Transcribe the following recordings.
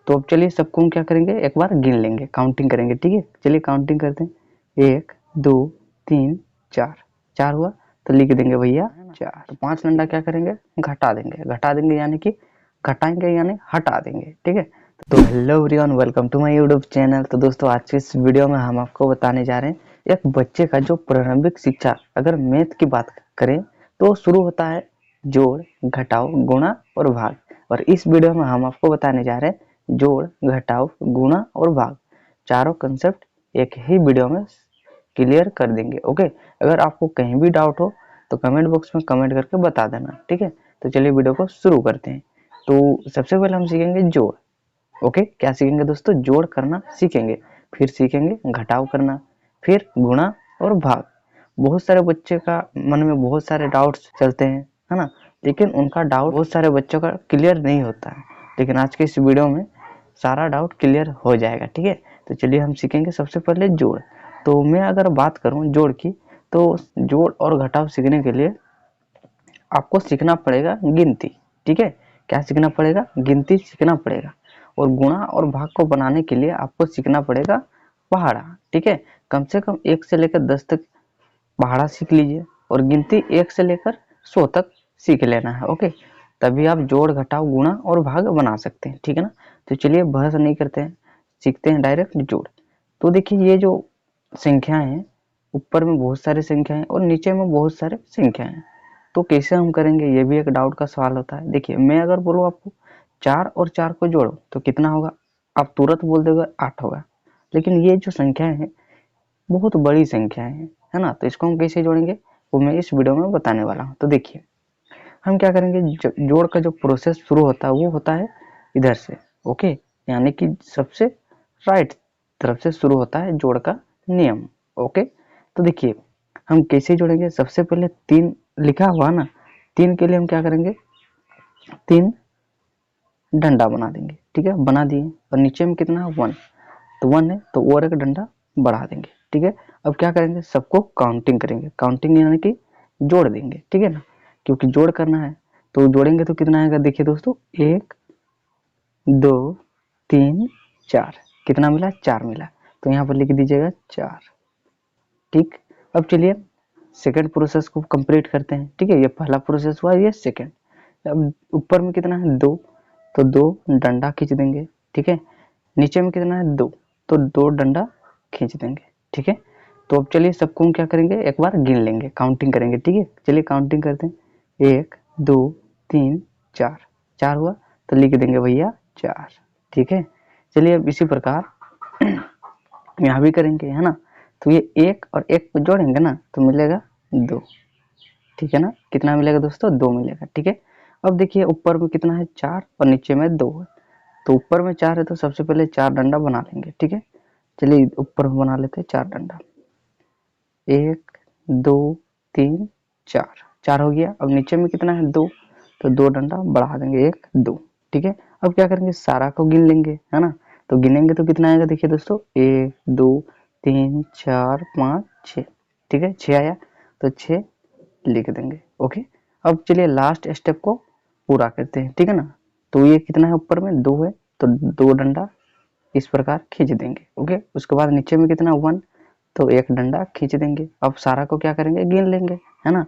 तो अब चलिए सबको हम क्या करेंगे, एक बार गिन लेंगे, काउंटिंग करेंगे। ठीक है, चलिए काउंटिंग करते हैं। 1 2 3 4, 4 हुआ तो लिख देंगे भैया 4। तो 5 डंडा क्या करेंगे, घटा देंगे। घटा देंगे यानी कि घटाएंगे यानी हटा देंगे। ठीक है, तो hello everyone, welcome to my YouTube channel. तो दोस्तों आज के इस वीडियो में हम आपको बताने जा रहे हैं एक बच्चे का जो प्रारंभिक शिक्षा, अगर मैथ की बात करें तो शुरू होता है जोड़, घटाओ, गुणा और भाग। और इस वीडियो में हम आपको बताने जा रहे हैं जोड़, घटाओ, गुणा और भाग, चारों कंसेप्ट एक ही वीडियो में क्लियर कर देंगे। ओके, अगर आपको कहीं भी डाउट हो तो कमेंट बॉक्स में कमेंट करके बता देना। ठीक है, तो चलिए वीडियो को शुरू करते हैं। तो सबसे पहले हम सीखेंगे जोड़। ओके, क्या सीखेंगे दोस्तों, जोड़ करना सीखेंगे, फिर सीखेंगे घटाव करना, फिर गुणा और भाग। बहुत सारे बच्चे का मन में बहुत सारे डाउट्स चलते हैं, है ना, लेकिन उनका डाउट बहुत सारे बच्चों का क्लियर नहीं होता है। लेकिन आज के इस वीडियो में सारा डाउट क्लियर हो जाएगा। ठीक है, तो चलिए हम सीखेंगे सबसे पहले जोड़। तो मैं अगर बात करूं जोड़ की, तो जोड़ और घटाव सीखने के लिए आपको सीखना पड़ेगा गिनती। ठीक है, क्या सीखना पड़ेगा, गिनती सीखना पड़ेगा। और गुणा और भाग को बनाने के लिए आपको सीखना पड़ेगा पहाड़ा। ठीक है, कम से कम 1 से लेकर 10 तक पहाड़ा सीख लीजिए और गिनती 1 से लेकर 100 तक सीख लेना है। ओके, तभी आप जोड़, घटाव, गुणा और भाग बना सकते हैं। ठीक है ना, तो चलिए बहस नहीं करते हैं, सीखते हैं डायरेक्ट जोड़। तो देखिए ये जो संख्याएं हैं, ऊपर में बहुत सारी संख्याएं और नीचे में बहुत सारे संख्याएं हैं, तो कैसे हम करेंगे, ये भी एक डाउट का सवाल होता है। देखिए मैं अगर बोलूँ आपको 4 और 4 को जोड़ो तो कितना होगा, आप तुरंत बोल दोगे 8 होगा। लेकिन ये जो संख्याएं हैं बहुत बड़ी संख्याएं हैं, है ना, तो इसको हम कैसे जोड़ेंगे वो मैं इस वीडियो में बताने वाला हूँ। तो देखिए हम क्या करेंगे, जोड़ का जो प्रोसेस शुरू होता है वो होता है इधर से। ओके, यानी कि सबसे राइट तरफ से शुरू होता है जोड़ का नियम। ओके, तो देखिए हम कैसे जोड़ेंगे, सबसे पहले 3 लिखा हुआ ना, 3 के लिए हम क्या करेंगे, 3 डंडा बना देंगे। ठीक है, बना दिए, और नीचे में कितना है 1, तो 1 है तो और एक डंडा बढ़ा देंगे। ठीक है, अब क्या करेंगे, सबको काउंटिंग करेंगे। काउंटिंग यानी कि जोड़ देंगे। ठीक है ना, क्योंकि जोड़ करना है तो जोड़ेंगे तो कितना आएगा, देखिए दोस्तों 1 2 3 4, कितना मिला, 4 मिला, तो यहाँ पर लिख दीजिएगा 4। ठीक, अब चलिए सेकंड प्रोसेस को कंप्लीट करते हैं। ठीक है, ये पहला प्रोसेस हुआ, ये सेकंड। अब ऊपर में कितना है 2, तो 2 डंडा खींच देंगे। ठीक है, नीचे में कितना है 2, तो 2 डंडा खींच देंगे। ठीक है, तो अब चलिए सबको हम क्या करेंगे, एक बार गिन लेंगे, काउंटिंग करेंगे। ठीक है, चलिए काउंटिंग करते हैं। 1 2 3 4, 4 हुआ तो लिख देंगे भैया 4। ठीक है, चलिए अब इसी प्रकार यहाँ भी करेंगे, है ना, तो ये 1 और 1 को जोड़ेंगे ना तो मिलेगा 2। ठीक है ना, कितना मिलेगा दोस्तों, 2 मिलेगा। ठीक है, अब देखिए ऊपर में कितना है 4 और नीचे में 2 है, तो ऊपर में 4 है तो सबसे पहले 4 डंडा बना लेंगे। ठीक है, चलिए ऊपर में बना लेते हैं 4 डंडा। 1 2 3 4, 4 हो गया। अब नीचे में कितना है 2, तो 2 डंडा बढ़ा देंगे, 1 2। ठीक है, अब क्या करेंगे, सारा को गिन लेंगे, है ना, तो गिनेंगे तो कितना आएगा, देखिए दोस्तों 1 2 3 4 5 6। ठीक है, 6 आया तो 6 लिख देंगे। ओके, अब चलिए लास्ट स्टेप को पूरा करते हैं। ठीक है ना, तो ये कितना है, ऊपर में 2 है तो 2 डंडा इस प्रकार खींच देंगे। ओके, उसके बाद नीचे में कितना 1, तो 1 डंडा खींच देंगे। अब सारा को क्या करेंगे, गिन लेंगे, है ना,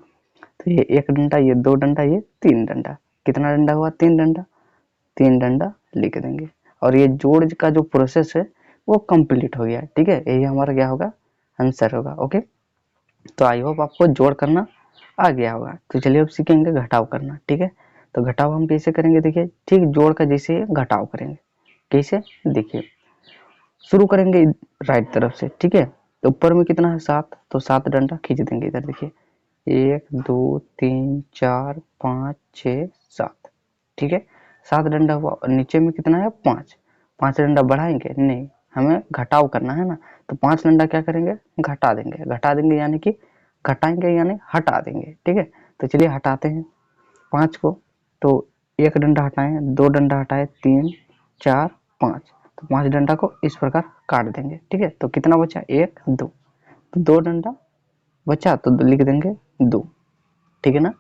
तो ये 1 डंडा, ये 2 डंडा, ये 3 डंडा, कितना डंडा हुआ, 3 डंडा, 3 डंडा लिख देंगे। और ये जोड़ का जो प्रोसेस है वो कंप्लीट हो गया। ठीक है, यही हमारा क्या होगा, आंसर होगा। ओके, तो आई होप आपको जोड़ करना आ गया होगा। तो चलिए अब सीखेंगे घटाव करना। ठीक है, तो घटाव हम कैसे करेंगे, देखिए ठीक जोड़ का जैसे घटाव करेंगे। कैसे, देखिए शुरू करेंगे राइट तरफ से। ठीक है, तो ऊपर में कितना है 7, तो 7 डंडा खींच देंगे इधर। देखिए 1 2 3 4 5 6 7। ठीक है, 7 डंडा हुआ, और नीचे में कितना है 5, 5 डंडा बढ़ाएंगे नहीं, हमें घटाव करना है ना, तो 5 डंडा क्या करेंगे, घटा देंगे। घटा देंगे यानी कि घटाएंगे यानी हटा देंगे। ठीक है, तो चलिए हटाते हैं 5 को, तो 1 डंडा हटाएं, 2 डंडा हटाए, 3 4 5, तो 5 डंडा को इस प्रकार काट देंगे। ठीक है, तो कितना बचा, 1 2, तो 2 डंडा बचा तो लिख देंगे 2। ठीक है ना,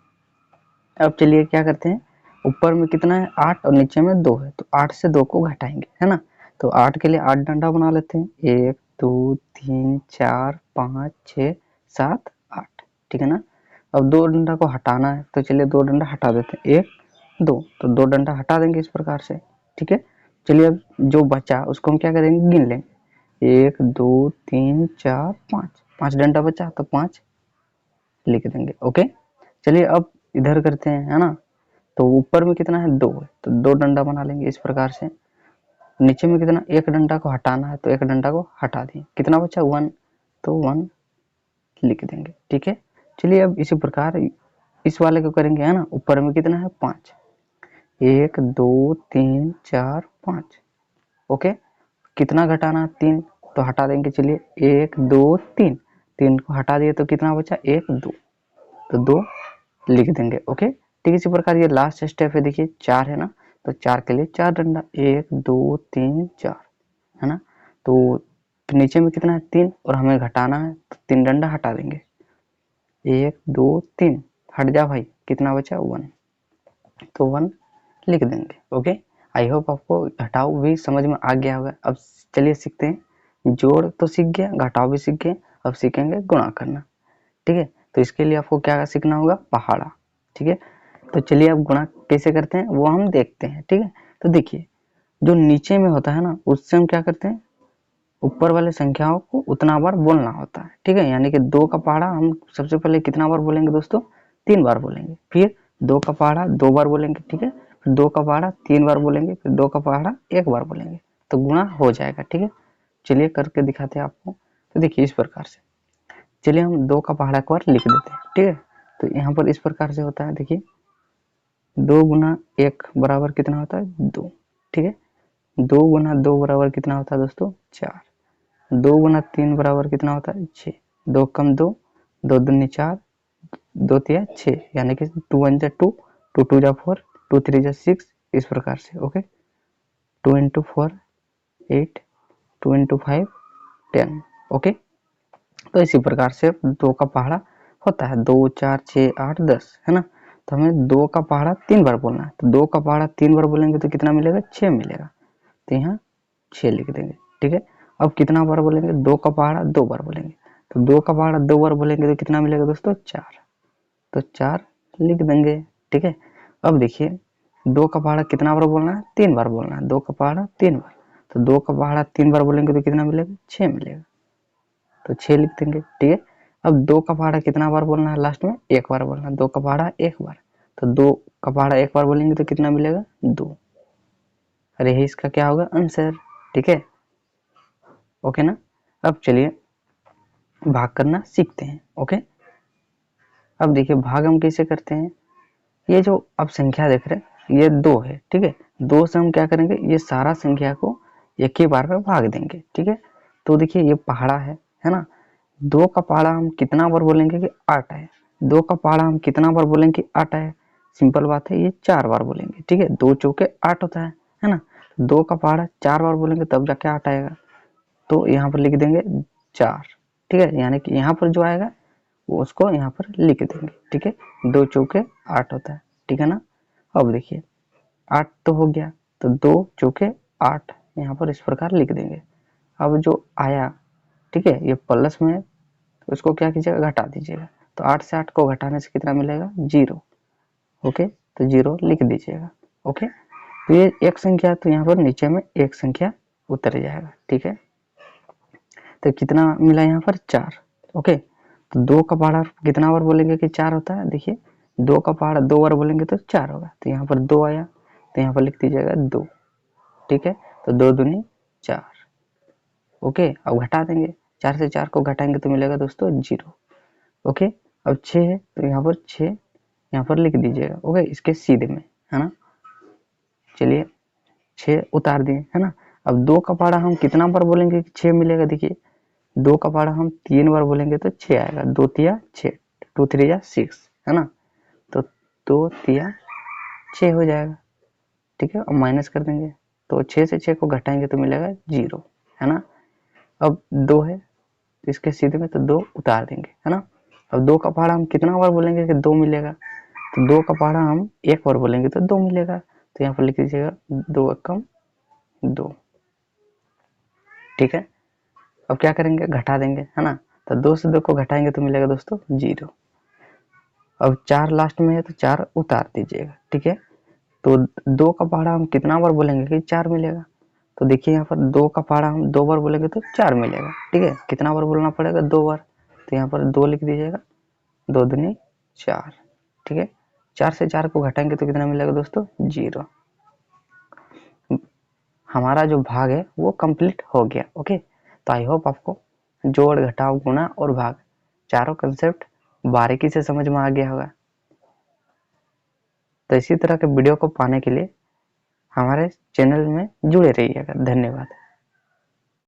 अब चलिए क्या करते हैं, ऊपर में कितना है 8 और नीचे में 2 है, तो 8 से 2 को घटाएंगे, है ना। तो 8 के लिए 8 डंडा बना लेते हैं, 1 2 3 4 5 6 7 8, ठीक है ना। अब 2 डंडा को हटाना है, तो चलिए 2 डंडा हटा देते हैं, 1 2, तो 2 डंडा हटा देंगे इस प्रकार से, ठीक है। चलिए अब जो बचा उसको हम क्या करेंगे, गिन लेंगे, 1 2 3 4 5, 5 डंडा बचा तो 5 लिख देंगे, ओके। चलिए अब इधर करते हैं, है ना। तो ऊपर में कितना है 2 है, तो 2 डंडा बना लेंगे इस प्रकार से। नीचे में कितना, एक डंडा को हटाना है, तो एक डंडा को हटा दिए, कितना बचा 1, तो 1 लिख देंगे, ठीक है। चलिए अब इसी प्रकार इस वाले को करेंगे, है ना। ऊपर में कितना है 5, 1 2 3 4 5, ओके। कितना घटाना, 3, तो हटा देंगे, चलिए 1 2 3, 3 को हटा दिए तो कितना बचा 1 2, तो 2 लिख देंगे, ओके। ठीक इसी प्रकार ये लास्ट स्टेप है, देखिए 4 है ना, तो 4 के लिए 4 डंडा, 1 2 3 4, है ना। तो नीचे में कितना है 3 और हमें घटाना है, तो 3 डंडा हटा देंगे, 1 2 3, हट जा भाई, कितना बचा 1, तो 1 लिख देंगे, ओके। आई होप आपको घटाव भी समझ में आ गया होगा। अब चलिए सीखते हैं, जोड़ तो सीख गया, घटाव भी सीख गए, अब सीखेंगे गुणा करना, ठीक है। तो इसके लिए आपको क्या सीखना होगा, पहाड़ा, ठीक है। तो चलिए अब गुणा कैसे करते हैं वो हम देखते हैं, ठीक है। तो देखिए जो नीचे में होता है ना, उससे हम क्या करते हैं, ऊपर वाले संख्याओं को उतना बार बोलना होता है, ठीक है। यानी कि 2 का पहाड़ा हम सबसे पहले कितना बार बोलेंगे दोस्तों, 3 बार बोलेंगे, फिर 2 का पहाड़ा 2 बार बोलेंगे, ठीक है, फिर 2 का पहाड़ा 3 बार बोलेंगे, फिर 2 का पहाड़ा 1 बार बोलेंगे, तो गुणा हो जाएगा, ठीक है। चलिए करके दिखाते हैं आपको। तो देखिए इस प्रकार से, चलिए हम 2 का पहाड़ा एक बार लिख देते हैं, ठीक है। तो यहाँ पर इस प्रकार से होता है, देखिए 2 गुना 1 बराबर कितना होता है 2, ठीक है। 2 गुना 2 बराबर कितना होता है दोस्तों 4, 2 गुना 3 बराबर कितना होता है 6, 2 कम 2, 2 दूनी 4, 2 तिया 6, यानी कि 2 1 जा 2, 2 2 जा 4, 2 3 जा 6, इस प्रकार से, ओके। 2 into 4 8, 2 into 5 10, okay. तो इसी प्रकार से 2 का पहाड़ा होता है 2 4 6 8 10, है ना। तो हमें 2 का पहाड़ा 3 बार बोलना है, तो 2 का पहाड़ा 3 बार बोलेंगे तो कितना मिलेगा 6 मिलेगा, तो यहाँ 6 लिख देंगे, ठीक है। अब कितना बार बोलेंगे, 2 का पहाड़ा 2 बार बोलेंगे, तो 2 का पहाड़ा 2 बार बोलेंगे तो कितना मिलेगा दोस्तों 4, तो 4 लिख देंगे, ठीक है। अब देखिए 2 का पहाड़ा कितना बार बोलना है, 3 बार बोलना है, 2 का पहाड़ा 3 बार, तो 2 का पहाड़ा 3 बार बोलेंगे तो कितना मिलेगा 6 मिलेगा, तो 6 लिख देंगे, ठीक है। अब 2 का पहाड़ा कितना बार बोलना है, लास्ट में 1 बार बोलना है, 2 का पहाड़ा 1 बार, तो 2 का पहाड़ा 1 बार बोलेंगे तो कितना मिलेगा 2, अरे यही इसका क्या होगा आंसर, ठीक है, ओके ना। अब चलिए भाग करना सीखते हैं, ओके। अब देखिए भाग हम कैसे करते हैं, ये जो अब संख्या देख रहे हैं ये 2 है, ठीक है। 2 से हम क्या करेंगे, ये सारा संख्या को एक ही बार में भाग देंगे, ठीक है। तो देखिए ये पहाड़ा है ना। 2 का पहाड़ा हम कितना बार बोलेंगे कि 8 है, 2 का पहाड़ा हम कितना बार बोलेंगे कि 8 है, सिंपल बात है, ये 4 बार बोलेंगे, ठीक है। 2 चौके 8 होता है ना। 2 का पहाड़ा 4 बार बोलेंगे तब जाके 8 आएगा, तो यहाँ पर लिख देंगे 4, ठीक है। यानी कि यहाँ पर जो आएगा वो उसको यहाँ पर लिख देंगे, ठीक है। 2 चौके 8 होता है, ठीक है ना। अब देखिए 8 तो हो गया, तो 2 चौके 8 यहाँ पर इस प्रकार लिख देंगे। अब जो आया, ठीक है, ये प्लस में है, तो इसको क्या कीजिएगा घटा दीजिएगा, तो 8 से 8 को घटाने से कितना मिलेगा 0, ओके, तो 0 लिख दीजिएगा, ओके। तो ये एक संख्या, तो यहाँ पर नीचे में एक संख्या उतर जाएगा, ठीक है। तो कितना मिला यहाँ पर 4, ओके। तो 2 का पहाड़ा कितना बार बोलेंगे कि 4 होता है, देखिए 2 का पहाड़ा 2 बार बोलेंगे तो 4 होगा, तो यहाँ पर 2 आया, तो यहाँ पर लिख दीजिएगा 2, ठीक है। तो 2 दूनी 4, ओके। अब घटा देंगे, 4 से 4 को घटाएंगे तो मिलेगा दोस्तों 0, ओके। अब 6 है, तो यहाँ पर 6 यहाँ पर लिख दीजिएगा, ओके, इसके सीधे में, है ना। चलिए 6 उतार दिए, है ना। अब 2 का पहाड़ा हम कितना बार बोलेंगे कि 6 मिलेगा, देखिए 2 का पहाड़ा हम 3 बार बोलेंगे तो 6 आएगा, 2 तिया 6, 2 3 जा 6, है ना। तो 2 तिया 6 हो जाएगा, ठीक है। अब माइनस कर देंगे, तो 6 से 6 को घटाएंगे तो मिलेगा 0, है ना। अब 2 है, तो इसके सीधे में तो 2 उतार देंगे, है ना। अब 2 का पहाड़ा हम कितना बार बोलेंगे कि 2 मिलेगा, तो 2 का पहाड़ा हम एक बार बोलेंगे तो 2 मिलेगा, तो यहाँ पर लिख दीजिएगा 2 एकम 2। ठीक है, अब क्या करेंगे, घटा देंगे, है ना। तो 2 से 2 को घटाएंगे तो मिलेगा दोस्तों 0। अब 4 लास्ट में है तो 4 उतार दीजिएगा। ठीक है, तो 2 का पहाड़ा हम कितना बार बोलेंगे कि 4 मिलेगा। तो देखिए यहाँ पर 2 का पहाड़ा हम 2 बार बोलेंगे तो 4 मिलेगा। ठीक है, कितना बार बोलना पड़ेगा, 2 बार, तो यहाँ पर 2 लिख दीजिएगा, 2 दूनी 4। ठीक है, 4 से 4 को घटाएंगे तो कितना मिलेगा दोस्तों, 0। हमारा जो भाग है वो कंप्लीट हो गया। ओके, तो आई होप आपको जोड़, घटाव, गुणा और भाग चारों कंसेप्ट बारीकी से समझ में आ गया होगा। तो इसी तरह के वीडियो को पाने के लिए हमारे चैनल में जुड़े रहिएगा। धन्यवाद।